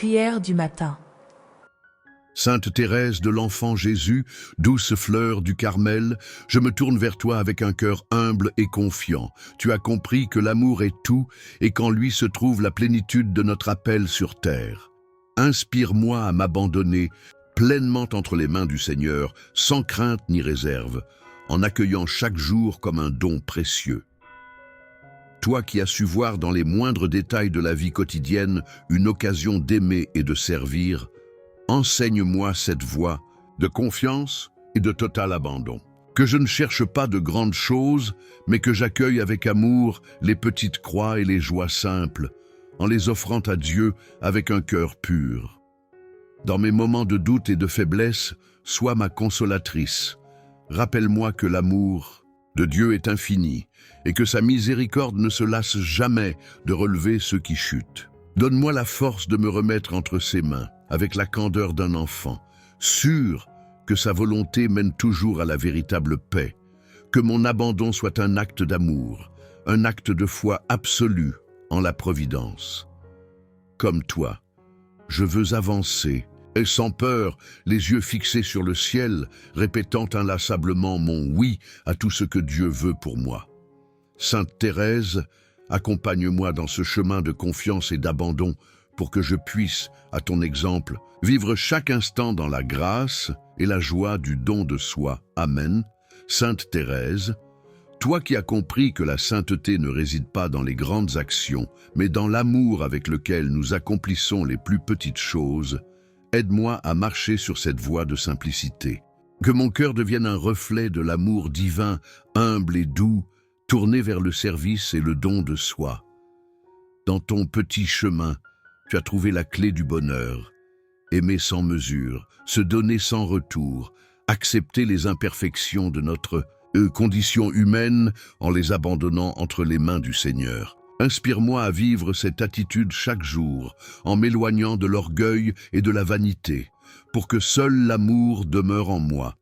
Prière du matin. Sainte Thérèse de l'Enfant Jésus, douce fleur du Carmel, je me tourne vers toi avec un cœur humble et confiant. Tu as compris que l'amour est tout et qu'en lui se trouve la plénitude de notre appel sur terre. Inspire-moi à m'abandonner pleinement entre les mains du Seigneur, sans crainte ni réserve, en accueillant chaque jour comme un don précieux. Toi qui as su voir dans les moindres détails de la vie quotidienne une occasion d'aimer et de servir, enseigne-moi cette voie de confiance et de total abandon. Que je ne cherche pas de grandes choses, mais que j'accueille avec amour les petites croix et les joies simples, en les offrant à Dieu avec un cœur pur. Dans mes moments de doute et de faiblesse, sois ma consolatrice. Rappelle-moi que l'amour de Dieu est infini et que sa miséricorde ne se lasse jamais de relever ceux qui chutent. Donne-moi la force de me remettre entre ses mains, avec la candeur d'un enfant, sûr que sa volonté mène toujours à la véritable paix, que mon abandon soit un acte d'amour, un acte de foi absolue en la providence. Comme toi, je veux avancer, et sans peur, les yeux fixés sur le ciel, répétant inlassablement mon oui à tout ce que Dieu veut pour moi. Sainte Thérèse, accompagne-moi dans ce chemin de confiance et d'abandon pour que je puisse, à ton exemple, vivre chaque instant dans la grâce et la joie du don de soi. Amen. Sainte Thérèse, toi qui as compris que la sainteté ne réside pas dans les grandes actions, mais dans l'amour avec lequel nous accomplissons les plus petites choses, aide-moi à marcher sur cette voie de simplicité. Que mon cœur devienne un reflet de l'amour divin, humble et doux, tourné vers le service et le don de soi. Dans ton petit chemin, tu as trouvé la clé du bonheur. Aimer sans mesure, se donner sans retour, accepter les imperfections de notre condition humaine en les abandonnant entre les mains du Seigneur. Inspire-moi à vivre cette attitude chaque jour, en m'éloignant de l'orgueil et de la vanité, pour que seul l'amour demeure en moi.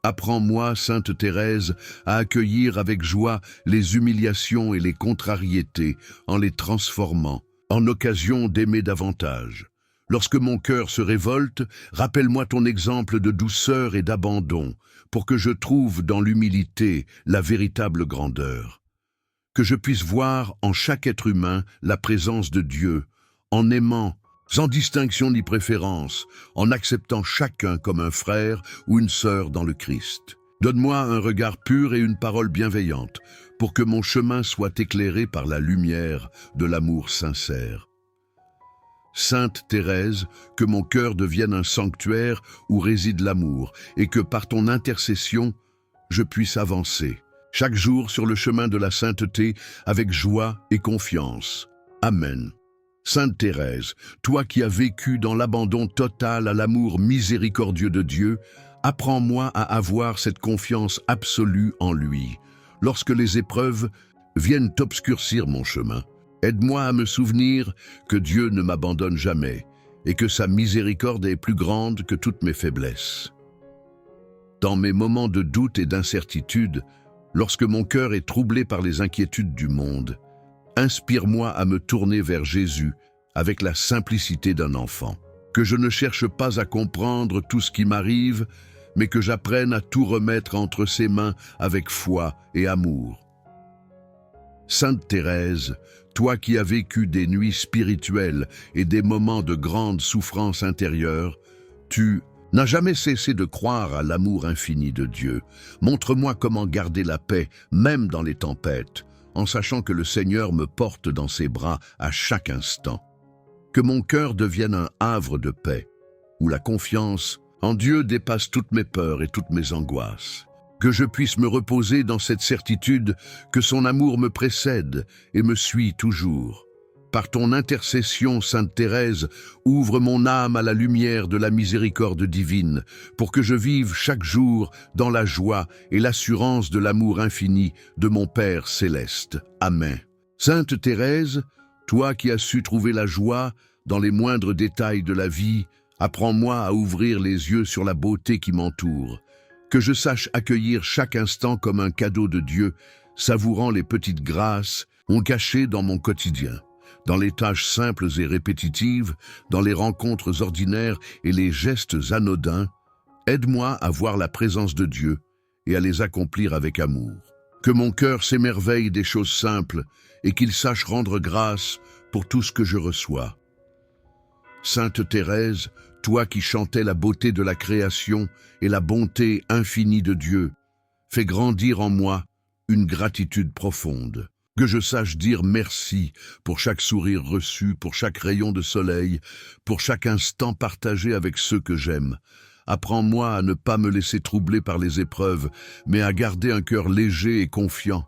Apprends-moi, Sainte Thérèse, à accueillir avec joie les humiliations et les contrariétés, en les transformant en occasion d'aimer davantage. Lorsque mon cœur se révolte, rappelle-moi ton exemple de douceur et d'abandon, pour que je trouve dans l'humilité la véritable grandeur. Que je puisse voir en chaque être humain la présence de Dieu, en aimant, sans distinction ni préférence, en acceptant chacun comme un frère ou une sœur dans le Christ. Donne-moi un regard pur et une parole bienveillante, pour que mon chemin soit éclairé par la lumière de l'amour sincère. Sainte Thérèse, que mon cœur devienne un sanctuaire où réside l'amour, et que par ton intercession, je puisse avancer, chaque jour sur le chemin de la sainteté, avec joie et confiance. Amen. Sainte Thérèse, toi qui as vécu dans l'abandon total à l'amour miséricordieux de Dieu, apprends-moi à avoir cette confiance absolue en lui. Lorsque les épreuves viennent obscurcir mon chemin, aide-moi à me souvenir que Dieu ne m'abandonne jamais et que sa miséricorde est plus grande que toutes mes faiblesses. Dans mes moments de doute et d'incertitude, lorsque mon cœur est troublé par les inquiétudes du monde, inspire-moi à me tourner vers Jésus avec la simplicité d'un enfant. Que je ne cherche pas à comprendre tout ce qui m'arrive, mais que j'apprenne à tout remettre entre ses mains avec foi et amour. Sainte Thérèse, toi qui as vécu des nuits spirituelles et des moments de grande souffrance intérieure, tu n'as jamais cessé de croire à l'amour infini de Dieu. Montre-moi comment garder la paix, même dans les tempêtes, en sachant que le Seigneur me porte dans ses bras à chaque instant. Que mon cœur devienne un havre de paix, où la confiance en Dieu dépasse toutes mes peurs et toutes mes angoisses. Que je puisse me reposer dans cette certitude que son amour me précède et me suit toujours. Par ton intercession, Sainte Thérèse, ouvre mon âme à la lumière de la miséricorde divine, pour que je vive chaque jour dans la joie et l'assurance de l'amour infini de mon Père céleste. Amen. Sainte Thérèse, toi qui as su trouver la joie dans les moindres détails de la vie, apprends-moi à ouvrir les yeux sur la beauté qui m'entoure, que je sache accueillir chaque instant comme un cadeau de Dieu, savourant les petites grâces cachées dans mon quotidien. dans les tâches simples et répétitives, dans les rencontres ordinaires et les gestes anodins. Aide-moi à voir la présence de Dieu et à les accomplir avec amour. Que mon cœur s'émerveille des choses simples et qu'il sache rendre grâce pour tout ce que je reçois. Sainte Thérèse, toi qui chantais la beauté de la création et la bonté infinie de Dieu, fais grandir en moi une gratitude profonde. Que je sache dire merci pour chaque sourire reçu, pour chaque rayon de soleil, pour chaque instant partagé avec ceux que j'aime. Apprends-moi à ne pas me laisser troubler par les épreuves, mais à garder un cœur léger et confiant,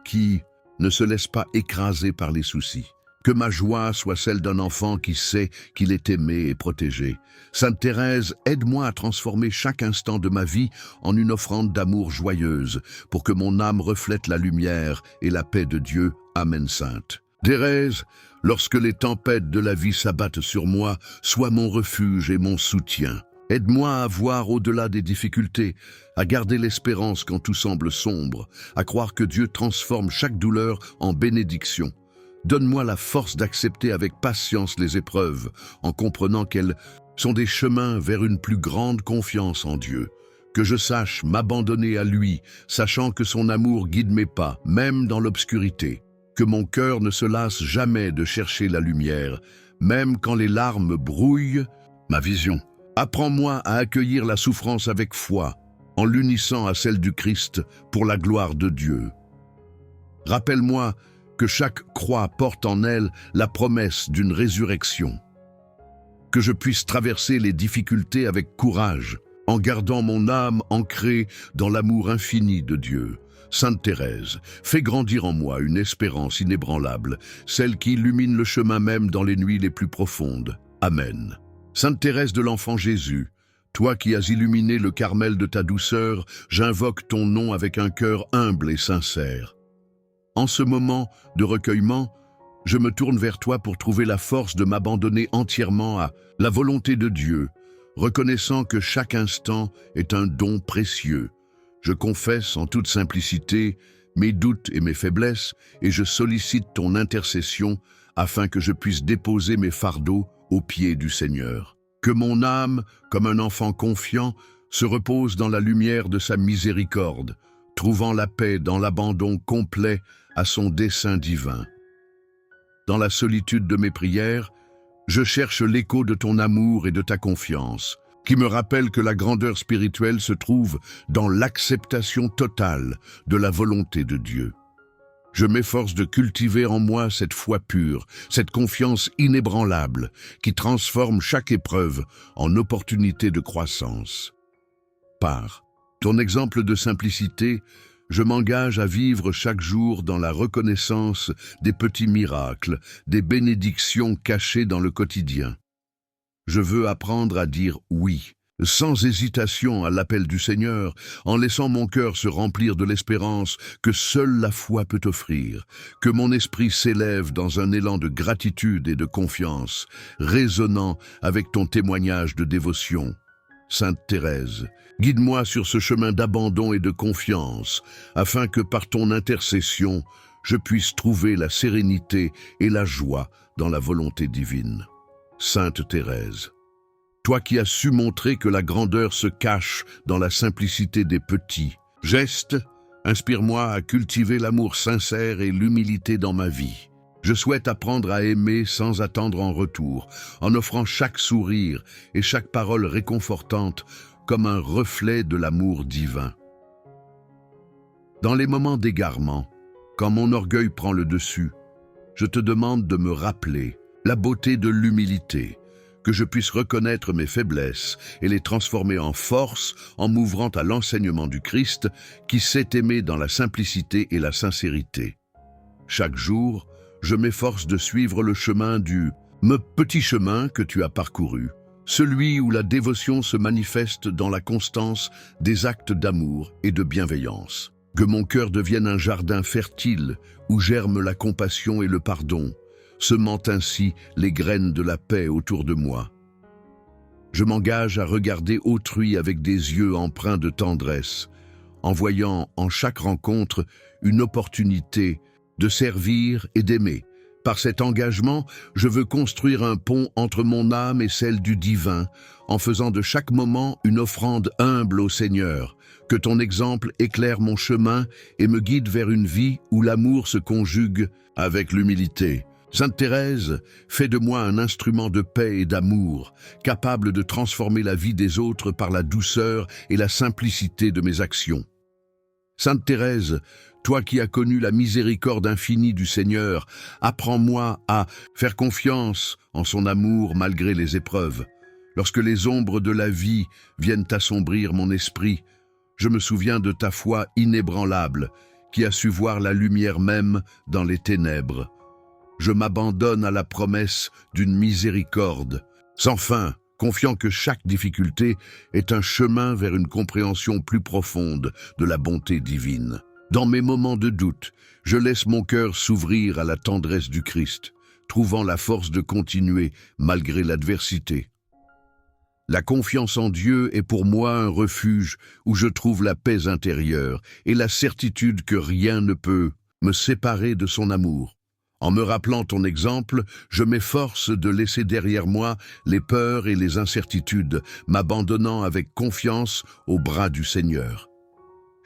qui ne se laisse pas écraser par les soucis. Que ma joie soit celle d'un enfant qui sait qu'il est aimé et protégé. Sainte Thérèse, aide-moi à transformer chaque instant de ma vie en une offrande d'amour joyeuse, pour que mon âme reflète la lumière et la paix de Dieu. Amen, Sainte. Thérèse, lorsque les tempêtes de la vie s'abattent sur moi, sois mon refuge et mon soutien. Aide-moi à voir au-delà des difficultés, à garder l'espérance quand tout semble sombre, à croire que Dieu transforme chaque douleur en bénédiction. Donne-moi la force d'accepter avec patience les épreuves, en comprenant qu'elles sont des chemins vers une plus grande confiance en Dieu. Que je sache m'abandonner à lui, sachant que son amour guide mes pas, même dans l'obscurité. Que mon cœur ne se lasse jamais de chercher la lumière, même quand les larmes brouillent ma vision. Apprends-moi à accueillir la souffrance avec foi, en l'unissant à celle du Christ pour la gloire de Dieu. Rappelle-moi que chaque croix porte en elle la promesse d'une résurrection. Que je puisse traverser les difficultés avec courage, en gardant mon âme ancrée dans l'amour infini de Dieu. Sainte Thérèse, fais grandir en moi une espérance inébranlable, celle qui illumine le chemin même dans les nuits les plus profondes. Amen. Sainte Thérèse de l'Enfant Jésus, toi qui as illuminé le Carmel de ta douceur, j'invoque ton nom avec un cœur humble et sincère. En ce moment de recueillement, je me tourne vers toi pour trouver la force de m'abandonner entièrement à la volonté de Dieu, reconnaissant que chaque instant est un don précieux. Je confesse en toute simplicité mes doutes et mes faiblesses et je sollicite ton intercession afin que je puisse déposer mes fardeaux aux pieds du Seigneur. Que mon âme, comme un enfant confiant, se repose dans la lumière de sa miséricorde, trouvant la paix dans l'abandon complet à son dessein divin. Dans la solitude de mes prières, je cherche l'écho de ton amour et de ta confiance, qui me rappelle que la grandeur spirituelle se trouve dans l'acceptation totale de la volonté de Dieu. Je m'efforce de cultiver en moi cette foi pure, cette confiance inébranlable, qui transforme chaque épreuve en opportunité de croissance. Par ton exemple de simplicité, je m'engage à vivre chaque jour dans la reconnaissance des petits miracles, des bénédictions cachées dans le quotidien. Je veux apprendre à dire oui, sans hésitation à l'appel du Seigneur, en laissant mon cœur se remplir de l'espérance que seule la foi peut offrir, que mon esprit s'élève dans un élan de gratitude et de confiance, résonnant avec ton témoignage de dévotion. Sainte Thérèse, guide-moi sur ce chemin d'abandon et de confiance, afin que par ton intercession, je puisse trouver la sérénité et la joie dans la volonté divine. Sainte Thérèse, toi qui as su montrer que la grandeur se cache dans la simplicité des petits gestes, inspire-moi à cultiver l'amour sincère et l'humilité dans ma vie. Je souhaite apprendre à aimer sans attendre en retour, en offrant chaque sourire et chaque parole réconfortante comme un reflet de l'amour divin. Dans les moments d'égarement, quand mon orgueil prend le dessus, je te demande de me rappeler la beauté de l'humilité, que je puisse reconnaître mes faiblesses et les transformer en force en m'ouvrant à l'enseignement du Christ qui sait aimer dans la simplicité et la sincérité. Chaque jour, je m'efforce de suivre le chemin du petit chemin que tu as parcouru, celui où la dévotion se manifeste dans la constance des actes d'amour et de bienveillance. Que mon cœur devienne un jardin fertile où germe la compassion et le pardon, semant ainsi les graines de la paix autour de moi. Je m'engage à regarder autrui avec des yeux empreints de tendresse, en voyant en chaque rencontre une opportunité de servir et d'aimer, Par cet engagement, je veux construire un pont entre mon âme et celle du divin, en faisant de chaque moment une offrande humble au Seigneur. Que ton exemple éclaire mon chemin et me guide vers une vie où l'amour se conjugue avec l'humilité. Sainte Thérèse, fais de moi un instrument de paix et d'amour, capable de transformer la vie des autres par la douceur et la simplicité de mes actions. Sainte Thérèse, toi qui as connu la miséricorde infinie du Seigneur, apprends-moi à faire confiance en son amour malgré les épreuves. Lorsque les ombres de la vie viennent assombrir mon esprit, je me souviens de ta foi inébranlable, qui a su voir la lumière même dans les ténèbres. Je m'abandonne à la promesse d'une miséricorde, sans fin, confiant que chaque difficulté est un chemin vers une compréhension plus profonde de la bonté divine. Dans mes moments de doute, je laisse mon cœur s'ouvrir à la tendresse du Christ, trouvant la force de continuer malgré l'adversité. La confiance en Dieu est pour moi un refuge où je trouve la paix intérieure et la certitude que rien ne peut me séparer de son amour. En me rappelant ton exemple, je m'efforce de laisser derrière moi les peurs et les incertitudes, m'abandonnant avec confiance aux bras du Seigneur.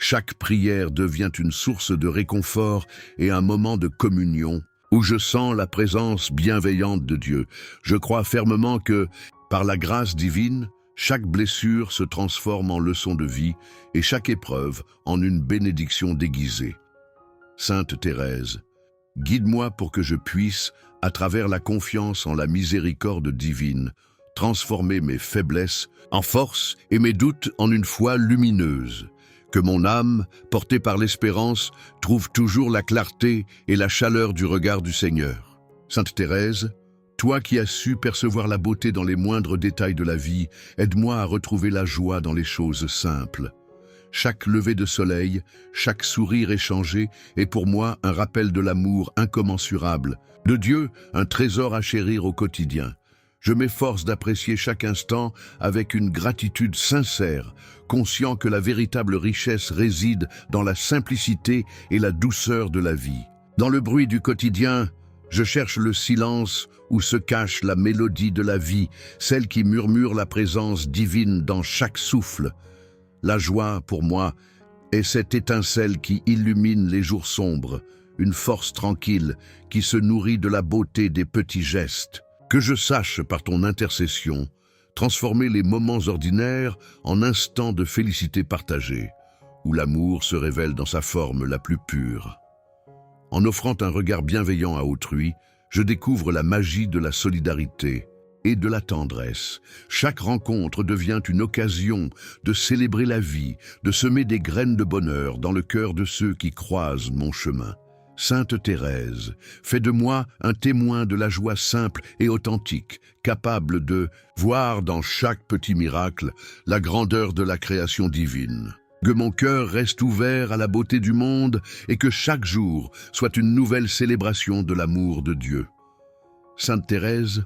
Chaque prière devient une source de réconfort et un moment de communion où je sens la présence bienveillante de Dieu. Je crois fermement que, par la grâce divine, chaque blessure se transforme en leçon de vie et chaque épreuve en une bénédiction déguisée. Sainte Thérèse, guide-moi pour que je puisse, à travers la confiance en la miséricorde divine, transformer mes faiblesses en force et mes doutes en une foi lumineuse. Que mon âme, portée par l'espérance, trouve toujours la clarté et la chaleur du regard du Seigneur. Sainte Thérèse, toi qui as su percevoir la beauté dans les moindres détails de la vie, aide-moi à retrouver la joie dans les choses simples. Chaque lever de soleil, chaque sourire échangé est pour moi un rappel de l'amour incommensurable, de Dieu, un trésor à chérir au quotidien. Je m'efforce d'apprécier chaque instant avec une gratitude sincère, conscient que la véritable richesse réside dans la simplicité et la douceur de la vie. Dans le bruit du quotidien, je cherche le silence où se cache la mélodie de la vie, celle qui murmure la présence divine dans chaque souffle. La joie, pour moi, est cette étincelle qui illumine les jours sombres, une force tranquille qui se nourrit de la beauté des petits gestes. Que je sache, par ton intercession, transformer les moments ordinaires en instants de félicité partagée, où l'amour se révèle dans sa forme la plus pure. En offrant un regard bienveillant à autrui, je découvre la magie de la solidarité et de la tendresse. Chaque rencontre devient une occasion de célébrer la vie, de semer des graines de bonheur dans le cœur de ceux qui croisent mon chemin. Sainte Thérèse, fais de moi un témoin de la joie simple et authentique, capable de voir dans chaque petit miracle la grandeur de la création divine. Que mon cœur reste ouvert à la beauté du monde et que chaque jour soit une nouvelle célébration de l'amour de Dieu. Sainte Thérèse,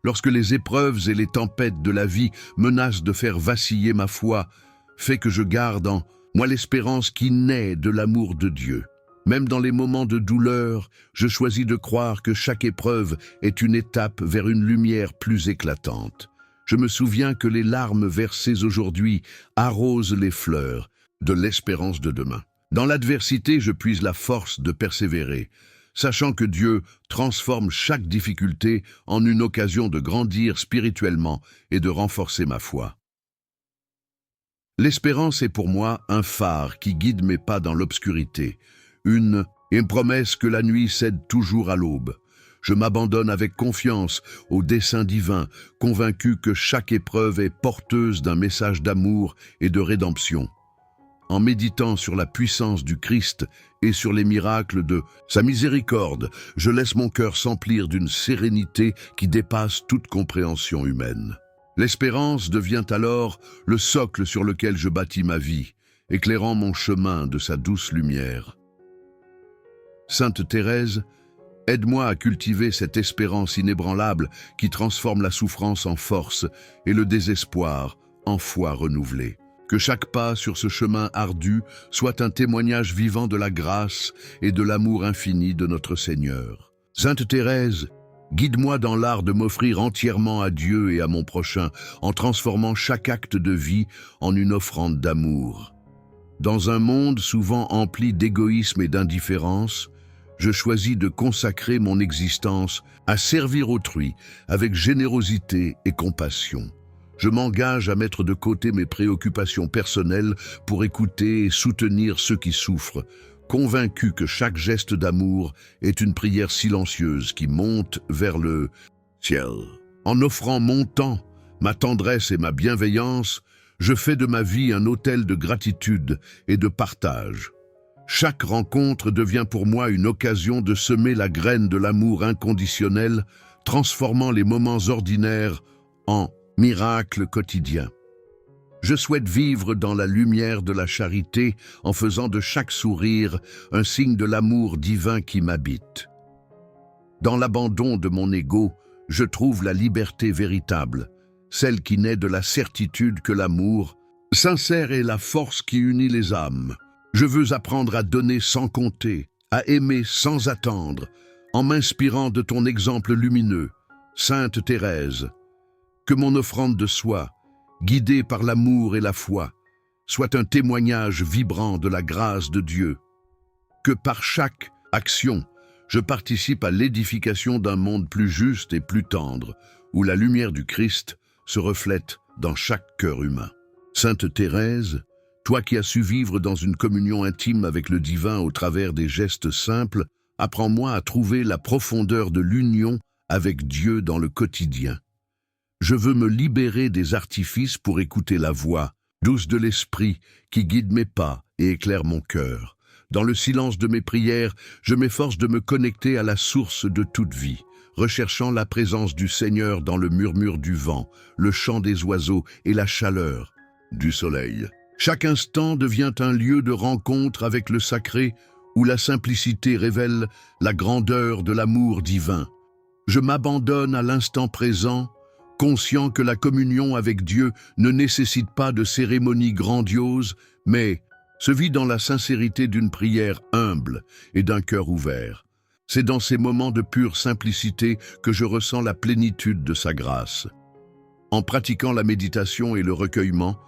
lorsque les épreuves et les tempêtes de la vie menacent de faire vaciller ma foi, fais que je garde en moi l'espérance qui naît de l'amour de Dieu. Même dans les moments de douleur, je choisis de croire que chaque épreuve est une étape vers une lumière plus éclatante. Je me souviens que les larmes versées aujourd'hui arrosent les fleurs de l'espérance de demain. Dans l'adversité, je puise la force de persévérer, sachant que Dieu transforme chaque difficulté en une occasion de grandir spirituellement et de renforcer ma foi. L'espérance est pour moi un phare qui guide mes pas dans l'obscurité, une promesse que la nuit cède toujours à l'aube. Je m'abandonne avec confiance au dessein divin, convaincu que chaque épreuve est porteuse d'un message d'amour et de rédemption. En méditant sur la puissance du Christ et sur les miracles de sa miséricorde, je laisse mon cœur s'emplir d'une sérénité qui dépasse toute compréhension humaine. L'espérance devient alors le socle sur lequel je bâtis ma vie, éclairant mon chemin de sa douce lumière. Sainte Thérèse, aide-moi à cultiver cette espérance inébranlable qui transforme la souffrance en force et le désespoir en foi renouvelée. Que chaque pas sur ce chemin ardu soit un témoignage vivant de la grâce et de l'amour infini de notre Seigneur. Sainte Thérèse, guide-moi dans l'art de m'offrir entièrement à Dieu et à mon prochain, en transformant chaque acte de vie en une offrande d'amour. Dans un monde souvent empli d'égoïsme et d'indifférence, je choisis de consacrer mon existence à servir autrui avec générosité et compassion. Je m'engage à mettre de côté mes préoccupations personnelles pour écouter et soutenir ceux qui souffrent, convaincu que chaque geste d'amour est une prière silencieuse qui monte vers le ciel. En offrant mon temps, ma tendresse et ma bienveillance, je fais de ma vie un autel de gratitude et de partage. Chaque rencontre devient pour moi une occasion de semer la graine de l'amour inconditionnel, transformant les moments ordinaires en miracles quotidiens. Je souhaite vivre dans la lumière de la charité en faisant de chaque sourire un signe de l'amour divin qui m'habite. Dans l'abandon de mon ego, je trouve la liberté véritable, celle qui naît de la certitude que l'amour sincère est la force qui unit les âmes. Je veux apprendre à donner sans compter, à aimer sans attendre, en m'inspirant de ton exemple lumineux, Sainte Thérèse. Que mon offrande de soi, guidée par l'amour et la foi, soit un témoignage vibrant de la grâce de Dieu. Que par chaque action, je participe à l'édification d'un monde plus juste et plus tendre, où la lumière du Christ se reflète dans chaque cœur humain. Sainte Thérèse, toi qui as su vivre dans une communion intime avec le divin au travers des gestes simples, apprends-moi à trouver la profondeur de l'union avec Dieu dans le quotidien. Je veux me libérer des artifices pour écouter la voix douce de l'Esprit qui guide mes pas et éclaire mon cœur. Dans le silence de mes prières, je m'efforce de me connecter à la source de toute vie, recherchant la présence du Seigneur dans le murmure du vent, le chant des oiseaux et la chaleur du soleil. Chaque instant devient un lieu de rencontre avec le sacré où la simplicité révèle la grandeur de l'amour divin. Je m'abandonne à l'instant présent, conscient que la communion avec Dieu ne nécessite pas de cérémonies grandioses, mais se vit dans la sincérité d'une prière humble et d'un cœur ouvert. C'est dans ces moments de pure simplicité que je ressens la plénitude de sa grâce. En pratiquant la méditation et le recueillement,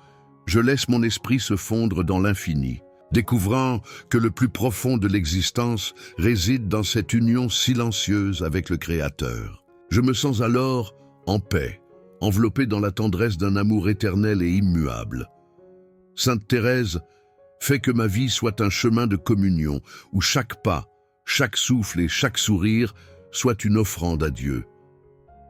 je laisse mon esprit se fondre dans l'infini, découvrant que le plus profond de l'existence réside dans cette union silencieuse avec le Créateur. Je me sens alors en paix, enveloppé dans la tendresse d'un amour éternel et immuable. Sainte Thérèse, fais que ma vie soit un chemin de communion où chaque pas, chaque souffle et chaque sourire soit une offrande à Dieu.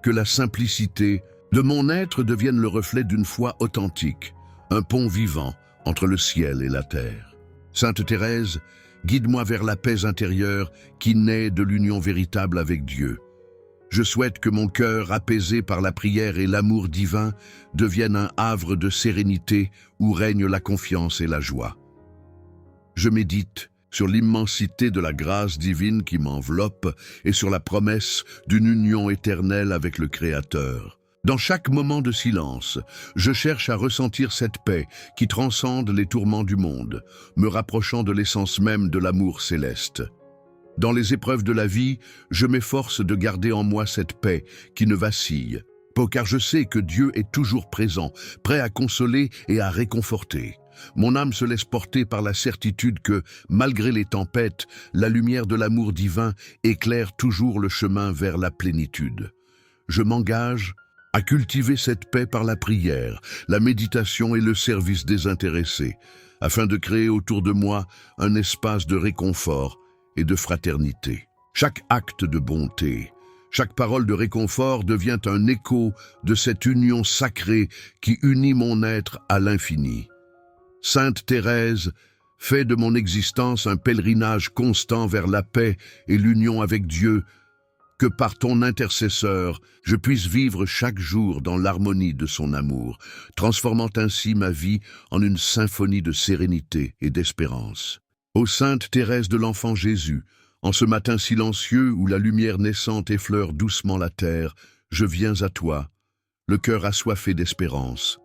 Que la simplicité de mon être devienne le reflet d'une foi authentique, un pont vivant entre le ciel et la terre. Sainte Thérèse, guide-moi vers la paix intérieure qui naît de l'union véritable avec Dieu. Je souhaite que mon cœur, apaisé par la prière et l'amour divin, devienne un havre de sérénité où règne la confiance et la joie. Je médite sur l'immensité de la grâce divine qui m'enveloppe et sur la promesse d'une union éternelle avec le Créateur. Dans chaque moment de silence, je cherche à ressentir cette paix qui transcende les tourments du monde, me rapprochant de l'essence même de l'amour céleste. Dans les épreuves de la vie, je m'efforce de garder en moi cette paix qui ne vacille, car je sais que Dieu est toujours présent, prêt à consoler et à réconforter. Mon âme se laisse porter par la certitude que, malgré les tempêtes, la lumière de l'amour divin éclaire toujours le chemin vers la plénitude. Je m'engage à cultiver cette paix par la prière, la méditation et le service désintéressé, afin de créer autour de moi un espace de réconfort et de fraternité. Chaque acte de bonté, chaque parole de réconfort devient un écho de cette union sacrée qui unit mon être à l'infini. Sainte Thérèse, fais de mon existence un pèlerinage constant vers la paix et l'union avec Dieu, que par ton intercesseur, je puisse vivre chaque jour dans l'harmonie de son amour, transformant ainsi ma vie en une symphonie de sérénité et d'espérance. Ô Sainte Thérèse de l'Enfant Jésus, en ce matin silencieux où la lumière naissante effleure doucement la terre, je viens à toi, le cœur assoiffé d'espérance.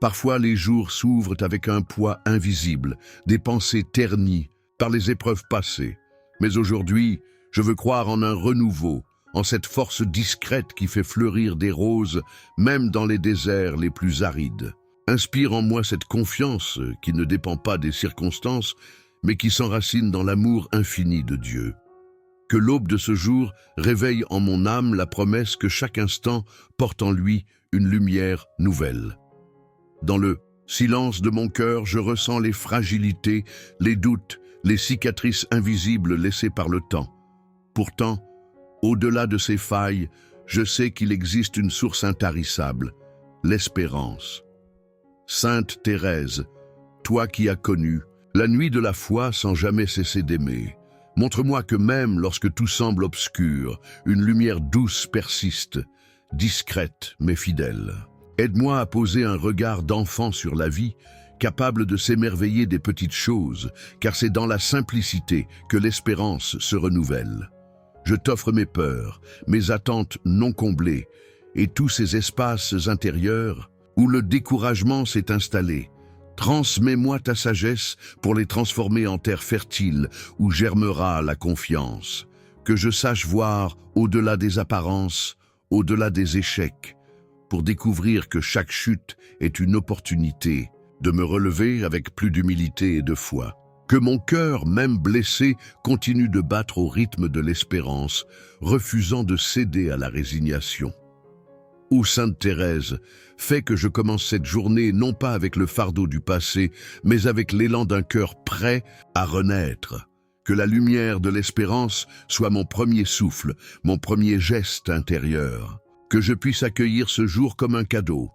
Parfois les jours s'ouvrent avec un poids invisible, des pensées ternies par les épreuves passées. Mais aujourd'hui, Je veux croire en un renouveau, en cette force discrète qui fait fleurir des roses, même dans les déserts les plus arides. Inspire en moi cette confiance qui ne dépend pas des circonstances, mais qui s'enracine dans l'amour infini de Dieu. Que l'aube de ce jour réveille en mon âme la promesse que chaque instant porte en lui une lumière nouvelle. Dans le silence de mon cœur, je ressens les fragilités, les doutes, les cicatrices invisibles laissées par le temps. Pourtant, au-delà de ces failles, je sais qu'il existe une source intarissable, l'espérance. Sainte Thérèse, toi qui as connu la nuit de la foi sans jamais cesser d'aimer, montre-moi que même lorsque tout semble obscur, une lumière douce persiste, discrète mais fidèle. Aide-moi à poser un regard d'enfant sur la vie, capable de s'émerveiller des petites choses, car c'est dans la simplicité que l'espérance se renouvelle. Je t'offre mes peurs, mes attentes non comblées, et tous ces espaces intérieurs où le découragement s'est installé. Transmets-moi ta sagesse pour les transformer en terre fertile où germera la confiance. Que je sache voir au-delà des apparences, au-delà des échecs, pour découvrir que chaque chute est une opportunité de me relever avec plus d'humilité et de foi. Que mon cœur, même blessé, continue de battre au rythme de l'espérance, refusant de céder à la résignation. Ô Sainte Thérèse, fais que je commence cette journée non pas avec le fardeau du passé, mais avec l'élan d'un cœur prêt à renaître. Que la lumière de l'espérance soit mon premier souffle, mon premier geste intérieur. Que je puisse accueillir ce jour comme un cadeau,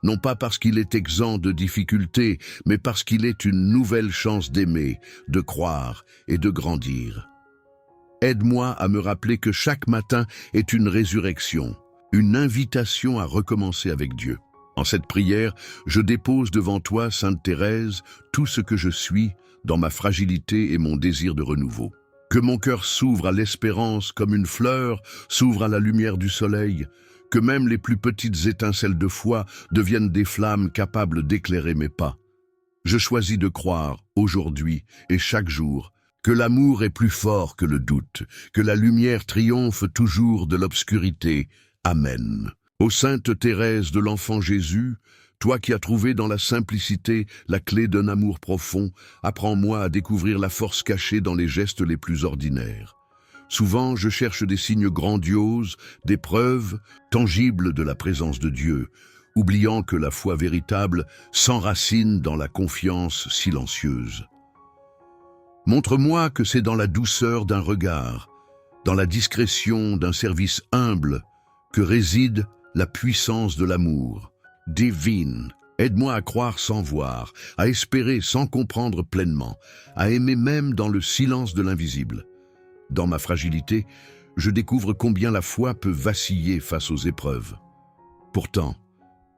non pas parce qu'il est exempt de difficultés, mais parce qu'il est une nouvelle chance d'aimer, de croire et de grandir. Aide-moi à me rappeler que chaque matin est une résurrection, une invitation à recommencer avec Dieu. En cette prière, je dépose devant toi, Sainte Thérèse, tout ce que je suis, dans ma fragilité et mon désir de renouveau. Que mon cœur s'ouvre à l'espérance comme une fleur s'ouvre à la lumière du soleil, que même les plus petites étincelles de foi deviennent des flammes capables d'éclairer mes pas. Je choisis de croire, aujourd'hui et chaque jour, que l'amour est plus fort que le doute, que la lumière triomphe toujours de l'obscurité. Amen. Ô Sainte Thérèse de l'Enfant Jésus, toi qui as trouvé dans la simplicité la clé d'un amour profond, apprends-moi à découvrir la force cachée dans les gestes les plus ordinaires. Souvent, je cherche des signes grandioses, des preuves tangibles de la présence de Dieu, oubliant que la foi véritable s'enracine dans la confiance silencieuse. Montre-moi que c'est dans la douceur d'un regard, dans la discrétion d'un service humble, que réside la puissance de l'amour. Divine, aide-moi à croire sans voir, à espérer sans comprendre pleinement, à aimer même dans le silence de l'invisible. Dans ma fragilité, je découvre combien la foi peut vaciller face aux épreuves. Pourtant,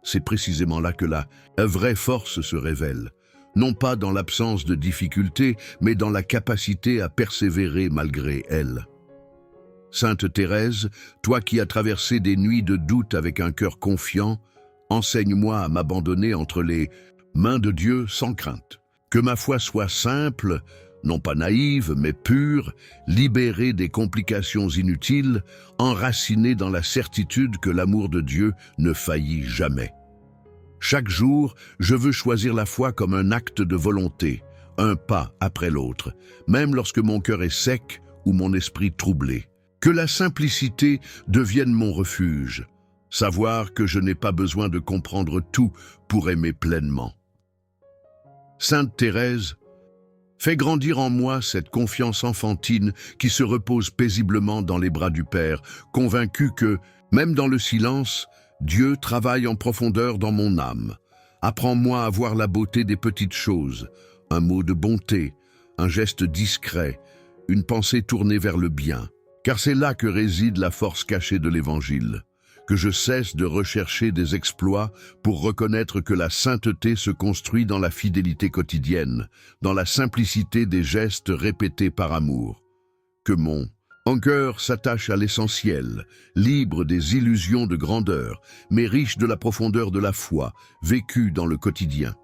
c'est précisément là que la vraie force se révèle, non pas dans l'absence de difficultés, mais dans la capacité à persévérer malgré elles. Sainte Thérèse, toi qui as traversé des nuits de doute avec un cœur confiant, enseigne-moi à m'abandonner entre les mains de Dieu sans crainte. Que ma foi soit simple, non pas naïve, mais pure, libérée des complications inutiles, enracinée dans la certitude que l'amour de Dieu ne faillit jamais. Chaque jour, je veux choisir la foi comme un acte de volonté, un pas après l'autre, même lorsque mon cœur est sec ou mon esprit troublé. Que la simplicité devienne mon refuge, savoir que je n'ai pas besoin de comprendre tout pour aimer pleinement. Sainte Thérèse, fais grandir en moi cette confiance enfantine qui se repose paisiblement dans les bras du Père, convaincu que, même dans le silence, Dieu travaille en profondeur dans mon âme. Apprends-moi à voir la beauté des petites choses, un mot de bonté, un geste discret, une pensée tournée vers le bien. Car c'est là que réside la force cachée de l'Évangile, que je cesse de rechercher des exploits pour reconnaître que la sainteté se construit dans la fidélité quotidienne, dans la simplicité des gestes répétés par amour. Que mon cœur s'attache à l'essentiel, libre des illusions de grandeur, mais riche de la profondeur de la foi, vécue dans le quotidien.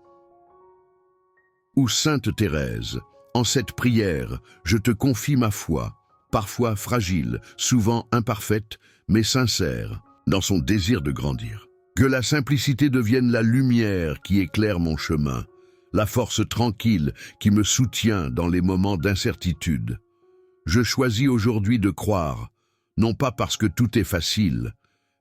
Ô Sainte Thérèse, en cette prière, je te confie ma foi, parfois fragile, souvent imparfaite, mais sincère, dans son désir de grandir. Que la simplicité devienne la lumière qui éclaire mon chemin, la force tranquille qui me soutient dans les moments d'incertitude. Je choisis aujourd'hui de croire, non pas parce que tout est facile,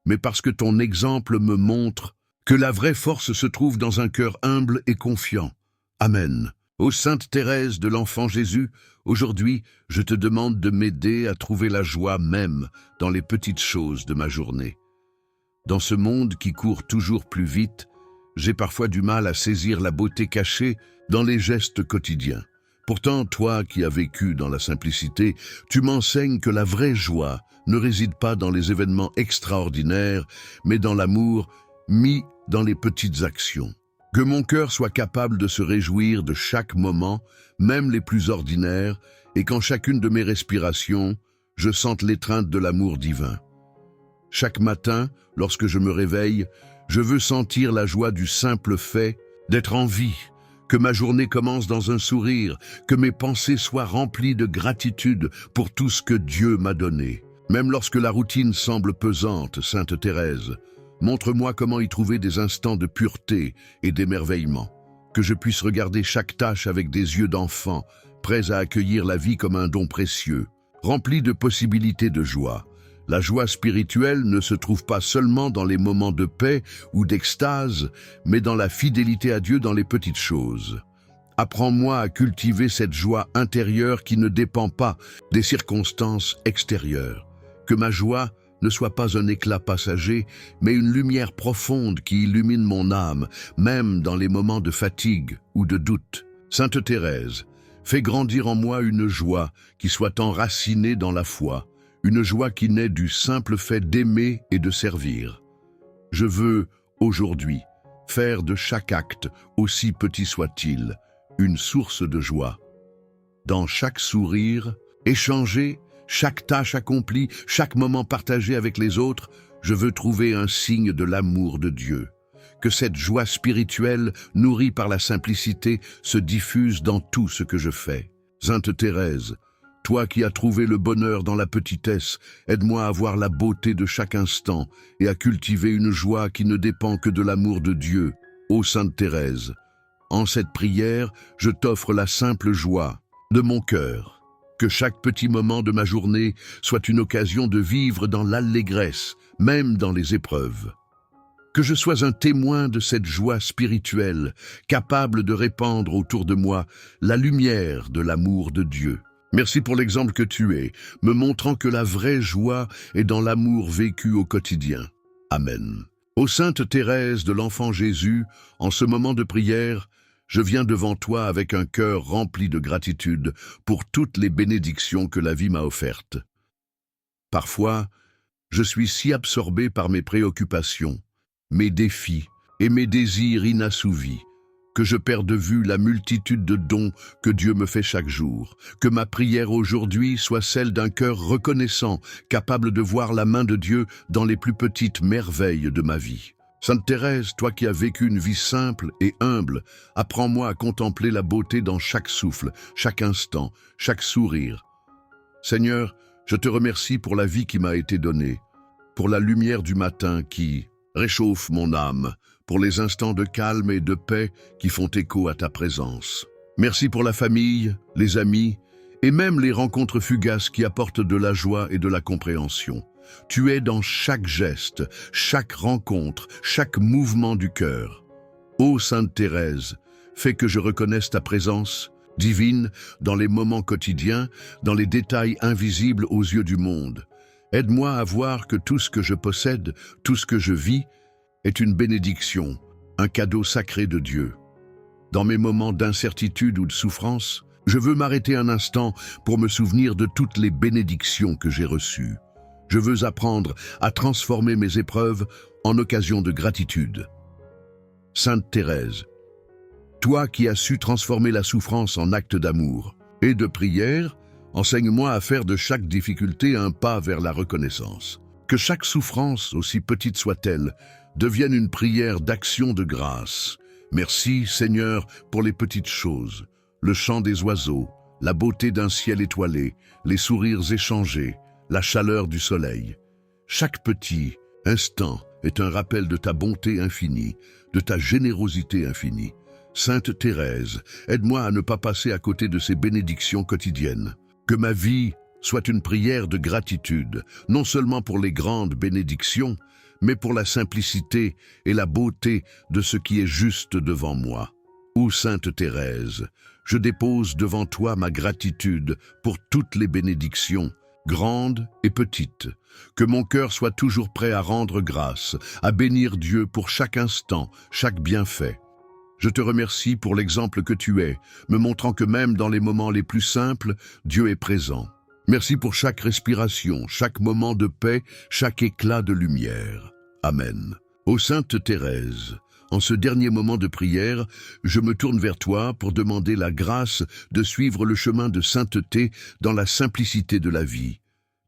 mais parce que ton exemple me montre que la vraie force se trouve dans un cœur humble et confiant. Amen. Ô Sainte Thérèse de l'Enfant Jésus, aujourd'hui, je te demande de m'aider à trouver la joie même dans les petites choses de ma journée. Dans ce monde qui court toujours plus vite, j'ai parfois du mal à saisir la beauté cachée dans les gestes quotidiens. Pourtant, toi qui as vécu dans la simplicité, tu m'enseignes que la vraie joie ne réside pas dans les événements extraordinaires, mais dans l'amour mis dans les petites actions. Que mon cœur soit capable de se réjouir de chaque moment, même les plus ordinaires, et qu'en chacune de mes respirations, je sente l'étreinte de l'amour divin. Chaque matin, lorsque je me réveille, je veux sentir la joie du simple fait d'être en vie, que ma journée commence dans un sourire, que mes pensées soient remplies de gratitude pour tout ce que Dieu m'a donné. Même lorsque la routine semble pesante, Sainte Thérèse, montre-moi comment y trouver des instants de pureté et d'émerveillement, que je puisse regarder chaque tâche avec des yeux d'enfant, prêts à accueillir la vie comme un don précieux, rempli de possibilités de joie. La joie spirituelle ne se trouve pas seulement dans les moments de paix ou d'extase, mais dans la fidélité à Dieu dans les petites choses. Apprends-moi à cultiver cette joie intérieure qui ne dépend pas des circonstances extérieures. Que ma joie ne soit pas un éclat passager, mais une lumière profonde qui illumine mon âme, même dans les moments de fatigue ou de doute. Sainte Thérèse, fais grandir en moi une joie qui soit enracinée dans la foi, une joie qui naît du simple fait d'aimer et de servir. Je veux, aujourd'hui, faire de chaque acte, aussi petit soit-il, une source de joie. Dans chaque sourire, échanger, chaque tâche accomplie, chaque moment partagé avec les autres, je veux trouver un signe de l'amour de Dieu. Que cette joie spirituelle, nourrie par la simplicité, se diffuse dans tout ce que je fais. Sainte Thérèse, toi qui as trouvé le bonheur dans la petitesse, aide-moi à voir la beauté de chaque instant et à cultiver une joie qui ne dépend que de l'amour de Dieu. Ô Sainte Thérèse, en cette prière, je t'offre la simple joie de mon cœur. Que chaque petit moment de ma journée soit une occasion de vivre dans l'allégresse, même dans les épreuves. Que je sois un témoin de cette joie spirituelle, capable de répandre autour de moi la lumière de l'amour de Dieu. Merci pour l'exemple que tu es, me montrant que la vraie joie est dans l'amour vécu au quotidien. Amen. Ô Sainte Thérèse de l'Enfant Jésus, en ce moment de prière, je viens devant toi avec un cœur rempli de gratitude pour toutes les bénédictions que la vie m'a offertes. Parfois, je suis si absorbé par mes préoccupations, mes défis et mes désirs inassouvis, que je perds de vue la multitude de dons que Dieu me fait chaque jour. Que ma prière aujourd'hui soit celle d'un cœur reconnaissant, capable de voir la main de Dieu dans les plus petites merveilles de ma vie. Sainte Thérèse, toi qui as vécu une vie simple et humble, apprends-moi à contempler la beauté dans chaque souffle, chaque instant, chaque sourire. Seigneur, je te remercie pour la vie qui m'a été donnée, pour la lumière du matin qui réchauffe mon âme, pour les instants de calme et de paix qui font écho à ta présence. Merci pour la famille, les amis et même les rencontres fugaces qui apportent de la joie et de la compréhension. Tu es dans chaque geste, chaque rencontre, chaque mouvement du cœur. Ô Sainte Thérèse, fais que je reconnaisse ta présence divine dans les moments quotidiens, dans les détails invisibles aux yeux du monde. Aide-moi à voir que tout ce que je possède, tout ce que je vis, est une bénédiction, un cadeau sacré de Dieu. Dans mes moments d'incertitude ou de souffrance, je veux m'arrêter un instant pour me souvenir de toutes les bénédictions que j'ai reçues. Je veux apprendre à transformer mes épreuves en occasion de gratitude. Sainte Thérèse, toi qui as su transformer la souffrance en acte d'amour et de prière, enseigne-moi à faire de chaque difficulté un pas vers la reconnaissance. Que chaque souffrance, aussi petite soit-elle, devienne une prière d'action de grâce. Merci, Seigneur, pour les petites choses, le chant des oiseaux, la beauté d'un ciel étoilé, les sourires échangés, la chaleur du soleil. Chaque petit instant est un rappel de ta bonté infinie, de ta générosité infinie. Sainte Thérèse, aide-moi à ne pas passer à côté de ces bénédictions quotidiennes. Que ma vie soit une prière de gratitude, non seulement pour les grandes bénédictions, mais pour la simplicité et la beauté de ce qui est juste devant moi. Ô Sainte Thérèse, je dépose devant toi ma gratitude pour toutes les bénédictions, grandes et petites. Que mon cœur soit toujours prêt à rendre grâce, à bénir Dieu pour chaque instant, chaque bienfait. Je te remercie pour l'exemple que tu es, me montrant que même dans les moments les plus simples, Dieu est présent. Merci pour chaque respiration, chaque moment de paix, chaque éclat de lumière. Amen. Ô Sainte Thérèse, en ce dernier moment de prière, je me tourne vers toi pour demander la grâce de suivre le chemin de sainteté dans la simplicité de la vie.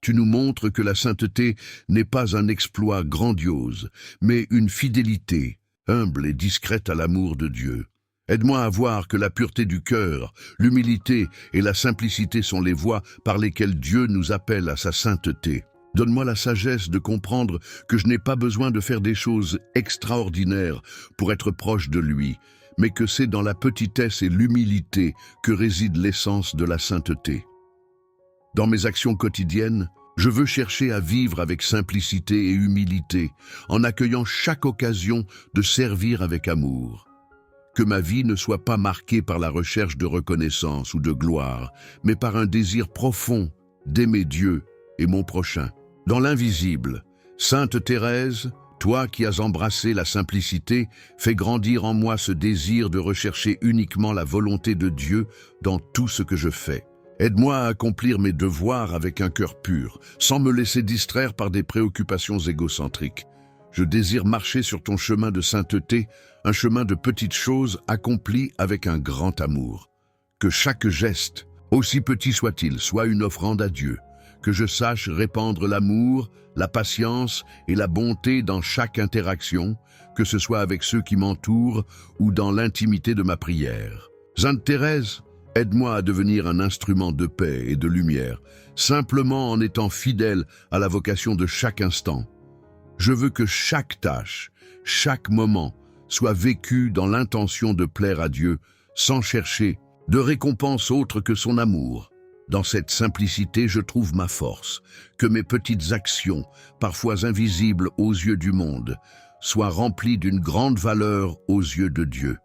Tu nous montres que la sainteté n'est pas un exploit grandiose, mais une fidélité humble et discrète à l'amour de Dieu. Aide-moi à voir que la pureté du cœur, l'humilité et la simplicité sont les voies par lesquelles Dieu nous appelle à sa sainteté. Donne-moi la sagesse de comprendre que je n'ai pas besoin de faire des choses extraordinaires pour être proche de lui, mais que c'est dans la petitesse et l'humilité que réside l'essence de la sainteté. Dans mes actions quotidiennes, je veux chercher à vivre avec simplicité et humilité, en accueillant chaque occasion de servir avec amour. Que ma vie ne soit pas marquée par la recherche de reconnaissance ou de gloire, mais par un désir profond d'aimer Dieu et mon prochain. Dans l'invisible, Sainte Thérèse, toi qui as embrassé la simplicité, fais grandir en moi ce désir de rechercher uniquement la volonté de Dieu dans tout ce que je fais. Aide-moi à accomplir mes devoirs avec un cœur pur, sans me laisser distraire par des préoccupations égocentriques. Je désire marcher sur ton chemin de sainteté, un chemin de petites choses accomplies avec un grand amour. Que chaque geste, aussi petit soit-il, soit une offrande à Dieu. Que je sache répandre l'amour, la patience et la bonté dans chaque interaction, que ce soit avec ceux qui m'entourent ou dans l'intimité de ma prière. Sainte Thérèse, aide-moi à devenir un instrument de paix et de lumière, simplement en étant fidèle à la vocation de chaque instant. Je veux que chaque tâche, chaque moment, soit vécu dans l'intention de plaire à Dieu, sans chercher de récompense autre que son amour. Dans cette simplicité, je trouve ma force, que mes petites actions, parfois invisibles aux yeux du monde, soient remplies d'une grande valeur aux yeux de Dieu.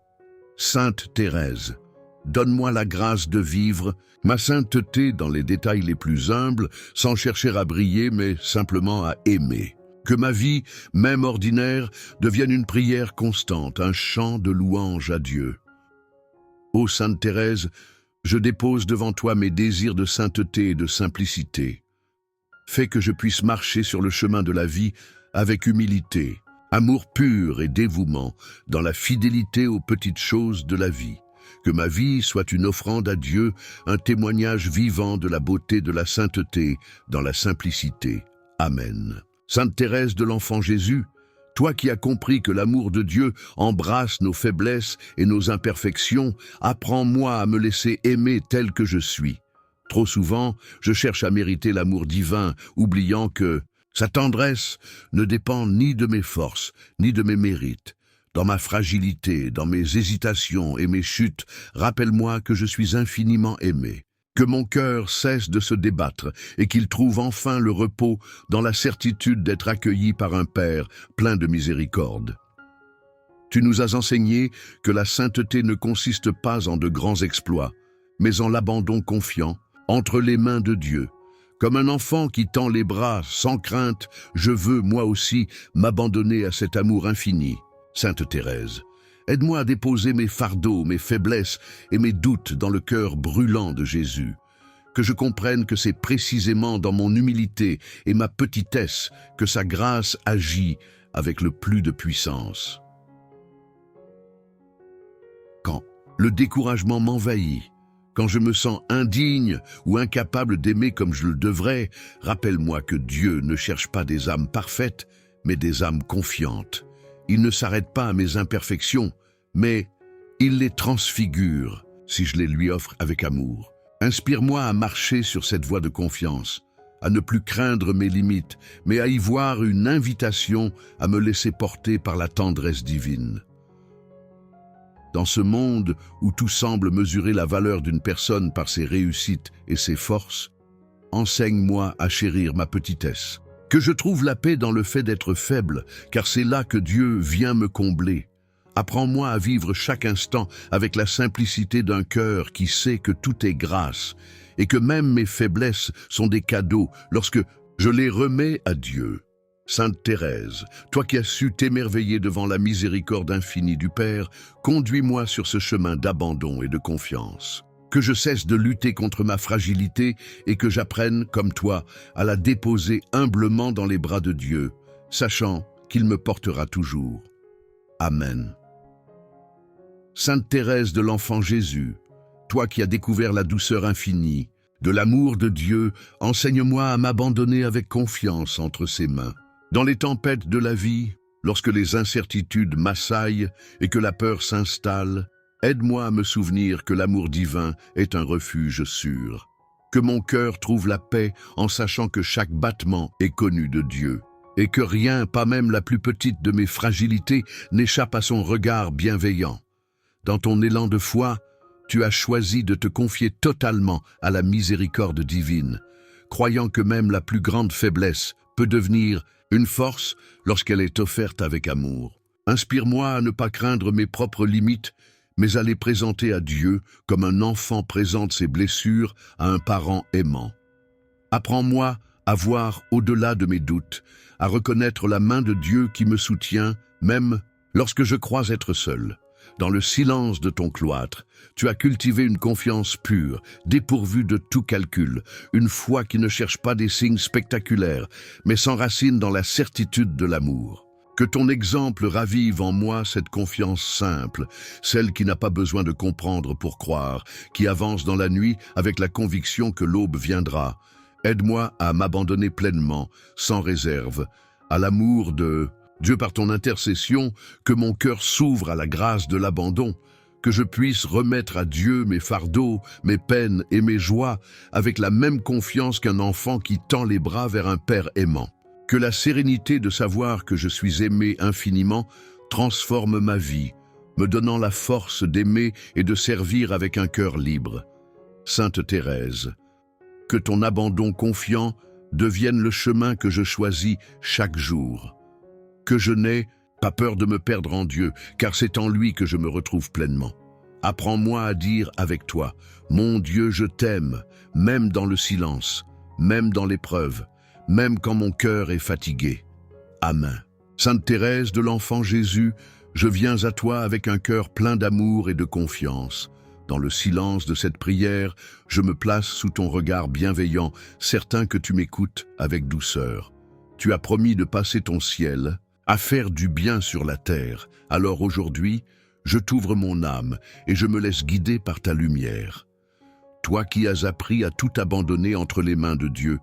Sainte Thérèse, donne-moi la grâce de vivre ma sainteté dans les détails les plus humbles, sans chercher à briller, mais simplement à aimer. Que ma vie, même ordinaire, devienne une prière constante, un chant de louange à Dieu. Ô Sainte Thérèse, je dépose devant toi mes désirs de sainteté et de simplicité. Fais que je puisse marcher sur le chemin de la vie avec humilité, amour pur et dévouement, dans la fidélité aux petites choses de la vie. Que ma vie soit une offrande à Dieu, un témoignage vivant de la beauté de la sainteté, dans la simplicité. Amen. Sainte Thérèse de l'Enfant Jésus, toi qui as compris que l'amour de Dieu embrasse nos faiblesses et nos imperfections, apprends-moi à me laisser aimer tel que je suis. Trop souvent, je cherche à mériter l'amour divin, oubliant que sa tendresse ne dépend ni de mes forces, ni de mes mérites. Dans ma fragilité, dans mes hésitations et mes chutes, rappelle-moi que je suis infiniment aimé. Que mon cœur cesse de se débattre et qu'il trouve enfin le repos dans la certitude d'être accueilli par un Père plein de miséricorde. Tu nous as enseigné que la sainteté ne consiste pas en de grands exploits, mais en l'abandon confiant entre les mains de Dieu. Comme un enfant qui tend les bras sans crainte, je veux, moi aussi, m'abandonner à cet amour infini. Sainte Thérèse, aide-moi à déposer mes fardeaux, mes faiblesses et mes doutes dans le cœur brûlant de Jésus. Que je comprenne que c'est précisément dans mon humilité et ma petitesse que sa grâce agit avec le plus de puissance. Quand le découragement m'envahit, quand je me sens indigne ou incapable d'aimer comme je le devrais, rappelle-moi que Dieu ne cherche pas des âmes parfaites, mais des âmes confiantes. Il ne s'arrête pas à mes imperfections, mais il les transfigure si je les lui offre avec amour. Inspire-moi à marcher sur cette voie de confiance, à ne plus craindre mes limites, mais à y voir une invitation à me laisser porter par la tendresse divine. Dans ce monde où tout semble mesurer la valeur d'une personne par ses réussites et ses forces, enseigne-moi à chérir ma petitesse. Que je trouve la paix dans le fait d'être faible, car c'est là que Dieu vient me combler. Apprends-moi à vivre chaque instant avec la simplicité d'un cœur qui sait que tout est grâce et que même mes faiblesses sont des cadeaux lorsque je les remets à Dieu. Sainte Thérèse, toi qui as su t'émerveiller devant la miséricorde infinie du Père, conduis-moi sur ce chemin d'abandon et de confiance. Que je cesse de lutter contre ma fragilité et que j'apprenne, comme toi, à la déposer humblement dans les bras de Dieu, sachant qu'il me portera toujours. Amen. Sainte Thérèse de l'Enfant Jésus, toi qui as découvert la douceur infinie, de l'amour de Dieu, enseigne-moi à m'abandonner avec confiance entre ses mains. Dans les tempêtes de la vie, lorsque les incertitudes m'assaillent et que la peur s'installe, aide-moi à me souvenir que l'amour divin est un refuge sûr. Que mon cœur trouve la paix en sachant que chaque battement est connu de Dieu et que rien, pas même la plus petite de mes fragilités, n'échappe à son regard bienveillant. Dans ton élan de foi, tu as choisi de te confier totalement à la miséricorde divine, croyant que même la plus grande faiblesse peut devenir une force lorsqu'elle est offerte avec amour. Inspire-moi à ne pas craindre mes propres limites, mais à les présenter à Dieu comme un enfant présente ses blessures à un parent aimant. Apprends-moi à voir au-delà de mes doutes, à reconnaître la main de Dieu qui me soutient, même lorsque je crois être seul. Dans le silence de ton cloître, tu as cultivé une confiance pure, dépourvue de tout calcul, une foi qui ne cherche pas des signes spectaculaires, mais s'enracine dans la certitude de l'amour. Que ton exemple ravive en moi cette confiance simple, celle qui n'a pas besoin de comprendre pour croire, qui avance dans la nuit avec la conviction que l'aube viendra. Aide-moi à m'abandonner pleinement, sans réserve, à l'amour de Dieu par ton intercession, que mon cœur s'ouvre à la grâce de l'abandon, que je puisse remettre à Dieu mes fardeaux, mes peines et mes joies avec la même confiance qu'un enfant qui tend les bras vers un père aimant. Que la sérénité de savoir que je suis aimé infiniment transforme ma vie, me donnant la force d'aimer et de servir avec un cœur libre. Sainte Thérèse, que ton abandon confiant devienne le chemin que je choisis chaque jour. Que je n'ai pas peur de me perdre en Dieu, car c'est en lui que je me retrouve pleinement. Apprends-moi à dire avec toi, mon Dieu, je t'aime, même dans le silence, même dans l'épreuve, même quand mon cœur est fatigué. Amen. Sainte Thérèse de l'Enfant Jésus, je viens à toi avec un cœur plein d'amour et de confiance. Dans le silence de cette prière, je me place sous ton regard bienveillant, certain que tu m'écoutes avec douceur. Tu as promis de passer ton ciel à faire du bien sur la terre. Alors aujourd'hui, je t'ouvre mon âme et je me laisse guider par ta lumière. Toi qui as appris à tout abandonner entre les mains de Dieu,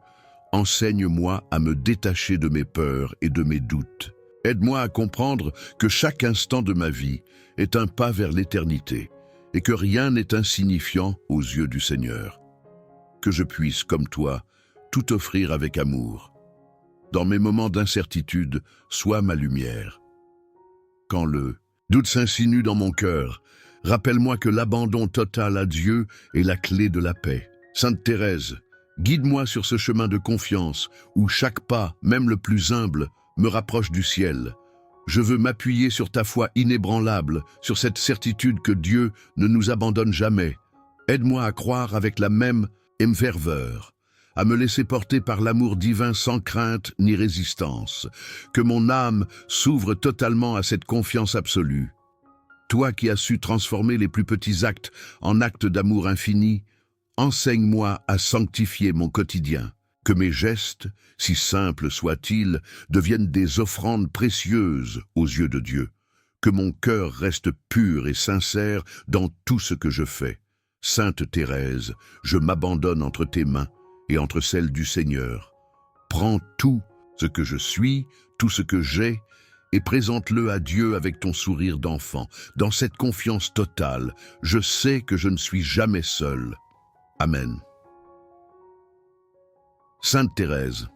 enseigne-moi à me détacher de mes peurs et de mes doutes. Aide-moi à comprendre que chaque instant de ma vie est un pas vers l'éternité et que rien n'est insignifiant aux yeux du Seigneur. Que je puisse, comme toi, tout offrir avec amour. Dans mes moments d'incertitude, sois ma lumière. Quand le doute s'insinue dans mon cœur, rappelle-moi que l'abandon total à Dieu est la clé de la paix. Sainte Thérèse, guide-moi sur ce chemin de confiance où chaque pas, même le plus humble, me rapproche du ciel. Je veux m'appuyer sur ta foi inébranlable, sur cette certitude que Dieu ne nous abandonne jamais. Aide-moi à croire avec la même ferveur, à me laisser porter par l'amour divin sans crainte ni résistance, que mon âme s'ouvre totalement à cette confiance absolue. Toi qui as su transformer les plus petits actes en actes d'amour infini, enseigne-moi à sanctifier mon quotidien, que mes gestes, si simples soient-ils, deviennent des offrandes précieuses aux yeux de Dieu, que mon cœur reste pur et sincère dans tout ce que je fais. Sainte Thérèse, je m'abandonne entre tes mains et entre celles du Seigneur. Prends tout ce que je suis, tout ce que j'ai, et présente-le à Dieu avec ton sourire d'enfant. Dans cette confiance totale, je sais que je ne suis jamais seul. Amen. Sainte Thérèse,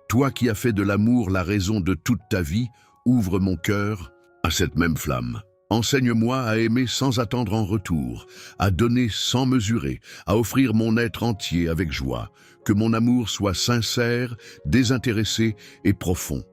toi qui as fait de l'amour la raison de toute ta vie, ouvre mon cœur à cette même flamme. Enseigne-moi à aimer sans attendre en retour, à donner sans mesurer, à offrir mon être entier avec joie, que mon amour soit sincère, désintéressé et profond.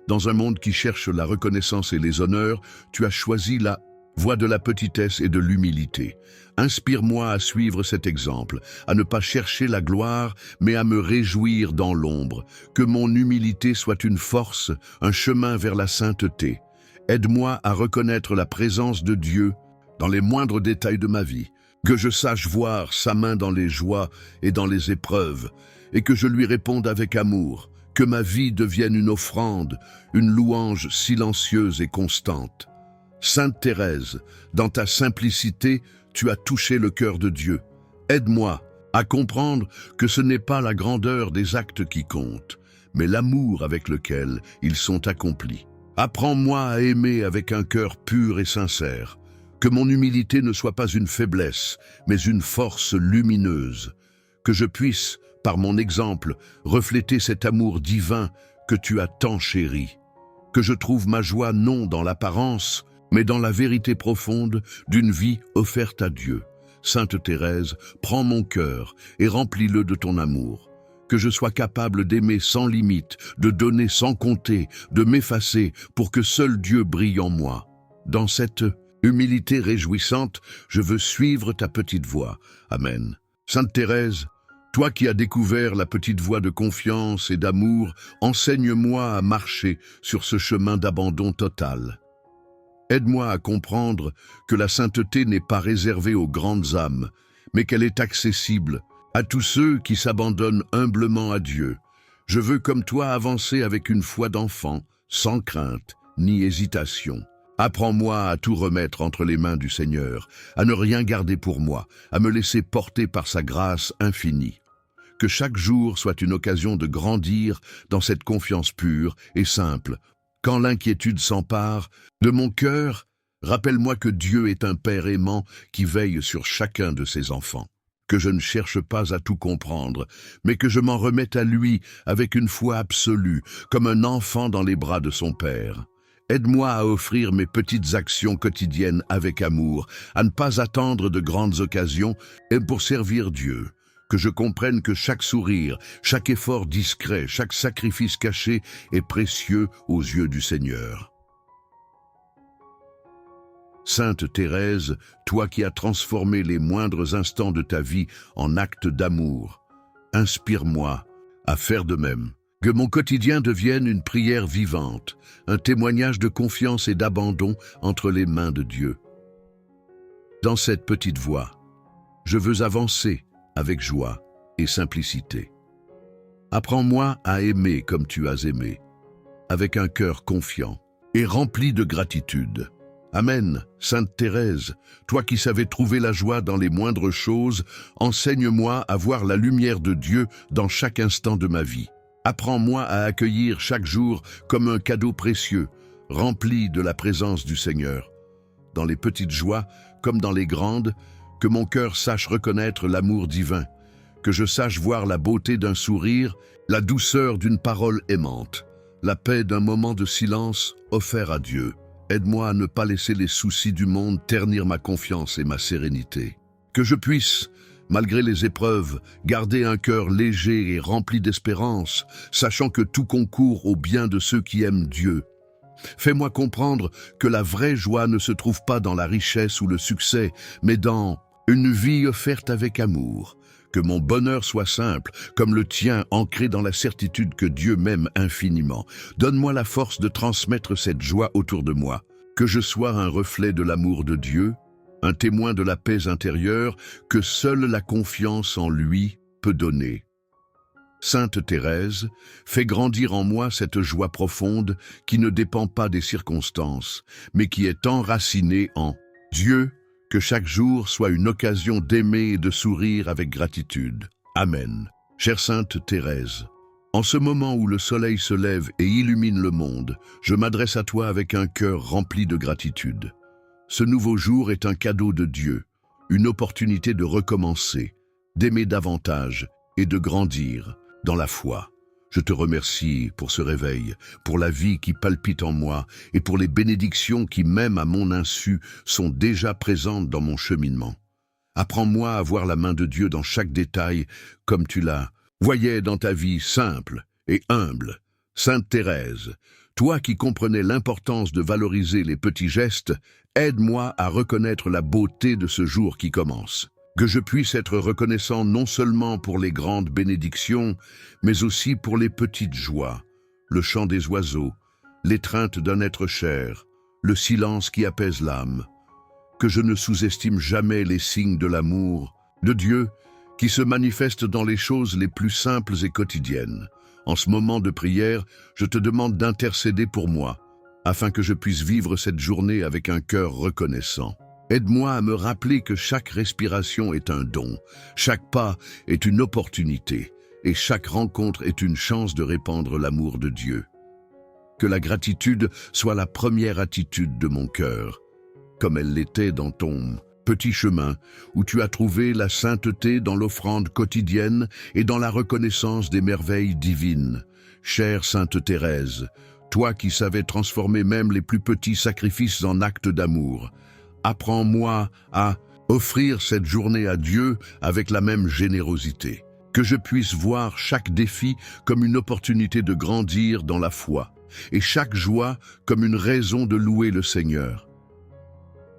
Dans un monde qui cherche la reconnaissance et les honneurs, tu as choisi la voie de la petitesse et de l'humilité. Inspire-moi à suivre cet exemple, à ne pas chercher la gloire, mais à me réjouir dans l'ombre. Que mon humilité soit une force, un chemin vers la sainteté. Aide-moi à reconnaître la présence de Dieu dans les moindres détails de ma vie. Que je sache voir sa main dans les joies et dans les épreuves, et que je lui réponde avec amour. Que ma vie devienne une offrande, une louange silencieuse et constante. Sainte Thérèse, dans ta simplicité, tu as touché le cœur de Dieu. Aide-moi à comprendre que ce n'est pas la grandeur des actes qui compte, mais l'amour avec lequel ils sont accomplis. Apprends-moi à aimer avec un cœur pur et sincère. Que mon humilité ne soit pas une faiblesse, mais une force lumineuse. Que je puisse, par mon exemple, refléter cet amour divin que tu as tant chéri. Que je trouve ma joie non dans l'apparence, mais dans la vérité profonde d'une vie offerte à Dieu. Sainte Thérèse, prends mon cœur et remplis-le de ton amour. Que je sois capable d'aimer sans limite, de donner sans compter, de m'effacer pour que seul Dieu brille en moi. Dans cette humilité réjouissante, je veux suivre ta petite voie. Amen. Sainte Thérèse, toi qui as découvert la petite voie de confiance et d'amour, enseigne-moi à marcher sur ce chemin d'abandon total. Aide-moi à comprendre que la sainteté n'est pas réservée aux grandes âmes, mais qu'elle est accessible à tous ceux qui s'abandonnent humblement à Dieu. Je veux comme toi avancer avec une foi d'enfant, sans crainte ni hésitation. Apprends-moi à tout remettre entre les mains du Seigneur, à ne rien garder pour moi, à me laisser porter par sa grâce infinie. Que chaque jour soit une occasion de grandir dans cette confiance pure et simple. Quand l'inquiétude s'empare de mon cœur, rappelle-moi que Dieu est un Père aimant qui veille sur chacun de ses enfants. Que je ne cherche pas à tout comprendre, mais que je m'en remette à lui avec une foi absolue, comme un enfant dans les bras de son Père. Aide-moi à offrir mes petites actions quotidiennes avec amour, à ne pas attendre de grandes occasions, et pour servir Dieu. Que je comprenne que chaque sourire, chaque effort discret, chaque sacrifice caché est précieux aux yeux du Seigneur. Sainte Thérèse, toi qui as transformé les moindres instants de ta vie en actes d'amour, inspire-moi à faire de même. Que mon quotidien devienne une prière vivante, un témoignage de confiance et d'abandon entre les mains de Dieu. Dans cette petite voie, je veux avancer avec joie et simplicité. Apprends-moi à aimer comme tu as aimé, avec un cœur confiant et rempli de gratitude. Amen, Sainte Thérèse, toi qui savais trouver la joie dans les moindres choses, enseigne-moi à voir la lumière de Dieu dans chaque instant de ma vie. Apprends-moi à accueillir chaque jour comme un cadeau précieux, rempli de la présence du Seigneur. Dans les petites joies, comme dans les grandes, que mon cœur sache reconnaître l'amour divin, que je sache voir la beauté d'un sourire, la douceur d'une parole aimante, la paix d'un moment de silence offert à Dieu. Aide-moi à ne pas laisser les soucis du monde ternir ma confiance et ma sérénité. Que je puisse, malgré les épreuves, garder un cœur léger et rempli d'espérance, sachant que tout concourt au bien de ceux qui aiment Dieu. Fais-moi comprendre que la vraie joie ne se trouve pas dans la richesse ou le succès, mais dans une vie offerte avec amour. Que mon bonheur soit simple, comme le tien, ancré dans la certitude que Dieu m'aime infiniment. Donne-moi la force de transmettre cette joie autour de moi. Que je sois un reflet de l'amour de Dieu, un témoin de la paix intérieure que seule la confiance en lui peut donner. Sainte Thérèse, fais grandir en moi cette joie profonde qui ne dépend pas des circonstances, mais qui est enracinée en Dieu. Que chaque jour soit une occasion d'aimer et de sourire avec gratitude. Amen. Chère Sainte Thérèse, en ce moment où le soleil se lève et illumine le monde, je m'adresse à toi avec un cœur rempli de gratitude. Ce nouveau jour est un cadeau de Dieu, une opportunité de recommencer, d'aimer davantage et de grandir dans la foi. Je te remercie pour ce réveil, pour la vie qui palpite en moi et pour les bénédictions qui, même à mon insu, sont déjà présentes dans mon cheminement. Apprends-moi à voir la main de Dieu dans chaque détail, comme tu la voyais dans ta vie simple et humble. Sainte Thérèse, toi qui comprenais l'importance de valoriser les petits gestes, aide-moi à reconnaître la beauté de ce jour qui commence. Que je puisse être reconnaissant non seulement pour les grandes bénédictions, mais aussi pour les petites joies, le chant des oiseaux, l'étreinte d'un être cher, le silence qui apaise l'âme. Que je ne sous-estime jamais les signes de l'amour de Dieu qui se manifestent dans les choses les plus simples et quotidiennes. En ce moment de prière, je te demande d'intercéder pour moi, afin que je puisse vivre cette journée avec un cœur reconnaissant. Aide-moi à me rappeler que chaque respiration est un don, chaque pas est une opportunité, et chaque rencontre est une chance de répandre l'amour de Dieu. Que la gratitude soit la première attitude de mon cœur, comme elle l'était dans ton petit chemin, où tu as trouvé la sainteté dans l'offrande quotidienne et dans la reconnaissance des merveilles divines. Chère Sainte Thérèse, toi qui savais transformer même les plus petits sacrifices en actes d'amour, apprends-moi à offrir cette journée à Dieu avec la même générosité. Que je puisse voir chaque défi comme une opportunité de grandir dans la foi, et chaque joie comme une raison de louer le Seigneur.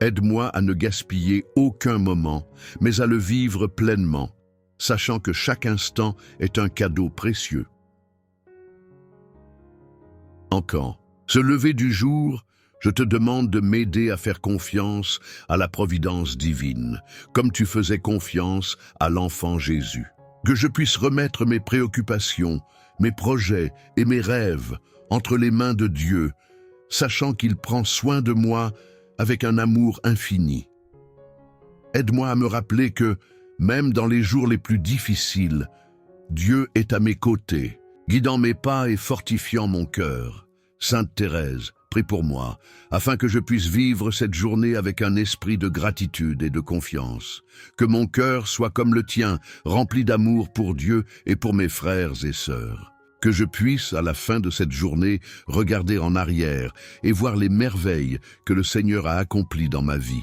Aide-moi à ne gaspiller aucun moment, mais à le vivre pleinement, sachant que chaque instant est un cadeau précieux. Encore, ce lever du jour, je te demande de m'aider à faire confiance à la providence divine, comme tu faisais confiance à l'enfant Jésus. Que je puisse remettre mes préoccupations, mes projets et mes rêves entre les mains de Dieu, sachant qu'il prend soin de moi avec un amour infini. Aide-moi à me rappeler que, même dans les jours les plus difficiles, Dieu est à mes côtés, guidant mes pas et fortifiant mon cœur. Sainte Thérèse, prie pour moi, afin que je puisse vivre cette journée avec un esprit de gratitude et de confiance. Que mon cœur soit comme le tien, rempli d'amour pour Dieu et pour mes frères et sœurs. Que je puisse, à la fin de cette journée, regarder en arrière et voir les merveilles que le Seigneur a accomplies dans ma vie.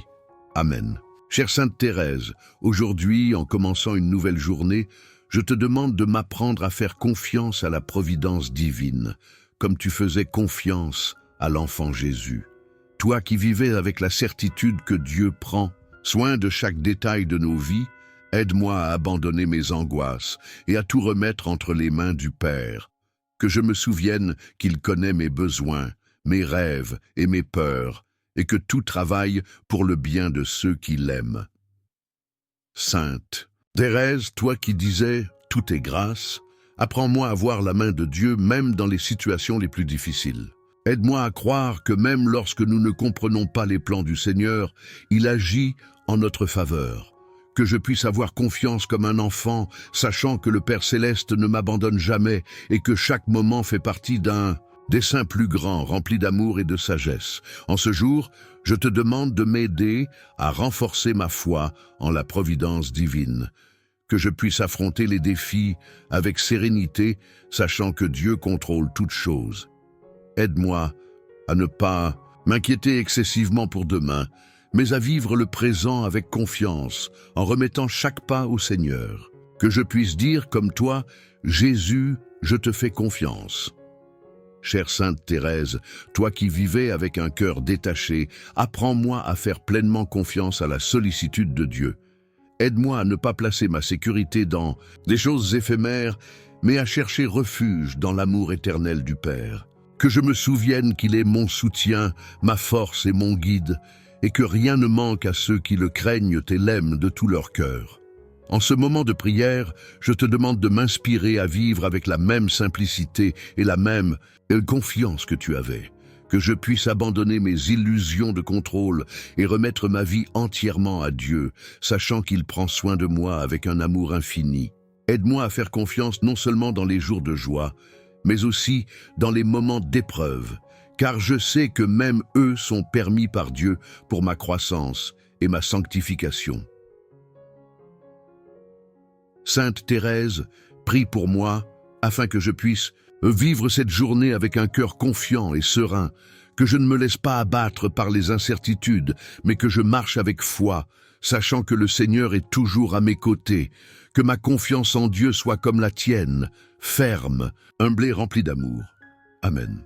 Amen. Chère Sainte Thérèse, aujourd'hui, en commençant une nouvelle journée, je te demande de m'apprendre à faire confiance à la providence divine, comme tu faisais confiance à l'enfant Jésus. Toi qui vivais avec la certitude que Dieu prend soin de chaque détail de nos vies, aide-moi à abandonner mes angoisses et à tout remettre entre les mains du Père. Que je me souvienne qu'il connaît mes besoins, mes rêves et mes peurs, et que tout travaille pour le bien de ceux qui l'aiment. Sainte Thérèse, toi qui disais « tout est grâce », apprends-moi à voir la main de Dieu même dans les situations les plus difficiles. Aide-moi à croire que même lorsque nous ne comprenons pas les plans du Seigneur, il agit en notre faveur. Que je puisse avoir confiance comme un enfant, sachant que le Père Céleste ne m'abandonne jamais et que chaque moment fait partie d'un dessein plus grand, rempli d'amour et de sagesse. En ce jour, je te demande de m'aider à renforcer ma foi en la providence divine. Que je puisse affronter les défis avec sérénité, sachant que Dieu contrôle toutes choses. Aide-moi à ne pas m'inquiéter excessivement pour demain, mais à vivre le présent avec confiance, en remettant chaque pas au Seigneur. Que je puisse dire comme toi, Jésus, je te fais confiance. Chère Sainte Thérèse, toi qui vivais avec un cœur détaché, apprends-moi à faire pleinement confiance à la sollicitude de Dieu. Aide-moi à ne pas placer ma sécurité dans des choses éphémères, mais à chercher refuge dans l'amour éternel du Père. Que je me souvienne qu'il est mon soutien, ma force et mon guide, et que rien ne manque à ceux qui le craignent et l'aiment de tout leur cœur. En ce moment de prière, je te demande de m'inspirer à vivre avec la même simplicité et la même confiance que tu avais. Que je puisse abandonner mes illusions de contrôle et remettre ma vie entièrement à Dieu, sachant qu'il prend soin de moi avec un amour infini. Aide-moi à faire confiance non seulement dans les jours de joie, mais aussi dans les moments d'épreuve, car je sais que même eux sont permis par Dieu pour ma croissance et ma sanctification. Sainte Thérèse, prie pour moi, afin que je puisse vivre cette journée avec un cœur confiant et serein, que je ne me laisse pas abattre par les incertitudes, mais que je marche avec foi, sachant que le Seigneur est toujours à mes côtés, que ma confiance en Dieu soit comme la tienne, ferme, humble et remplie d'amour. Amen.